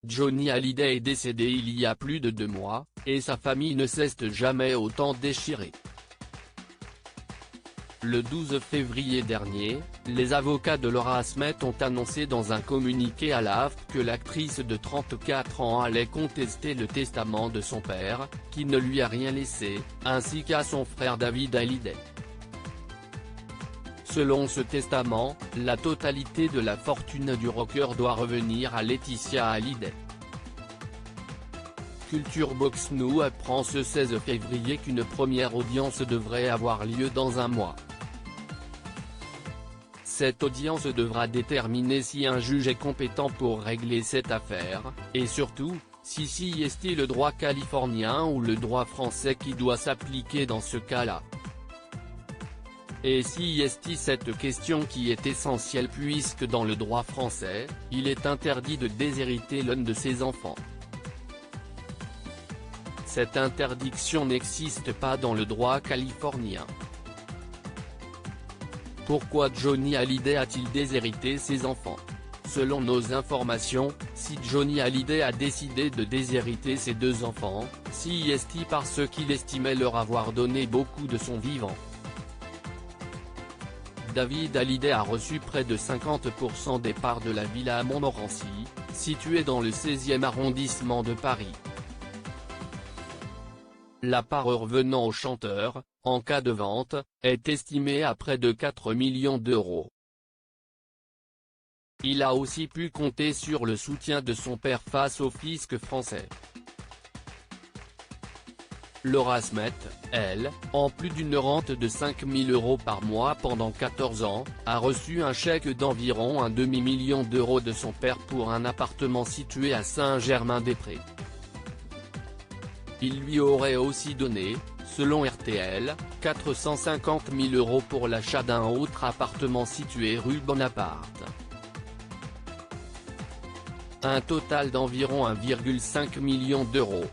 Johnny Hallyday est décédé il y a plus de 2 mois, et sa famille ne cesse jamais autant déchirée. Le 12 février dernier, les avocats de Laura Smet ont annoncé dans un communiqué à la AFP que l'actrice de 34 ans allait contester le testament de son père, qui ne lui a rien laissé, ainsi qu'à son frère David Hallyday. Selon ce testament, la totalité de la fortune du rocker doit revenir à Laetitia Hallyday. Culture Box nous apprend ce 16 février qu'une première audience devrait avoir lieu dans un mois. Cette audience devra déterminer si un juge est compétent pour régler cette affaire, et surtout, si est-il le droit californien ou le droit français qui doit s'appliquer dans ce cas-là. Et si est-il cette question qui est essentielle puisque dans le droit français, il est interdit de déshériter l'un de ses enfants. Cette interdiction n'existe pas dans le droit californien. Pourquoi Johnny Hallyday a-t-il déshérité ses enfants? Selon nos informations, si Johnny Hallyday a décidé de déshériter ses 2 enfants, si est-il parce qu'il estimait leur avoir donné beaucoup de son vivant. David Hallyday a reçu près de 50% des parts de la villa à Montmorency, située dans le 16e arrondissement de Paris. La part revenant au chanteur, en cas de vente, est estimée à près de 4 millions d'euros. Il a aussi pu compter sur le soutien de son père face au fisc français. Laura Smet, elle, en plus d'une rente de 5 000 € par mois pendant 14 ans, a reçu un chèque d'environ un demi-million d'euros de son père pour un appartement situé à Saint-Germain-des-Prés. Il lui aurait aussi donné, selon RTL, 450 000 € pour l'achat d'un autre appartement situé rue Bonaparte. Un total d'environ 1,5 million d'euros.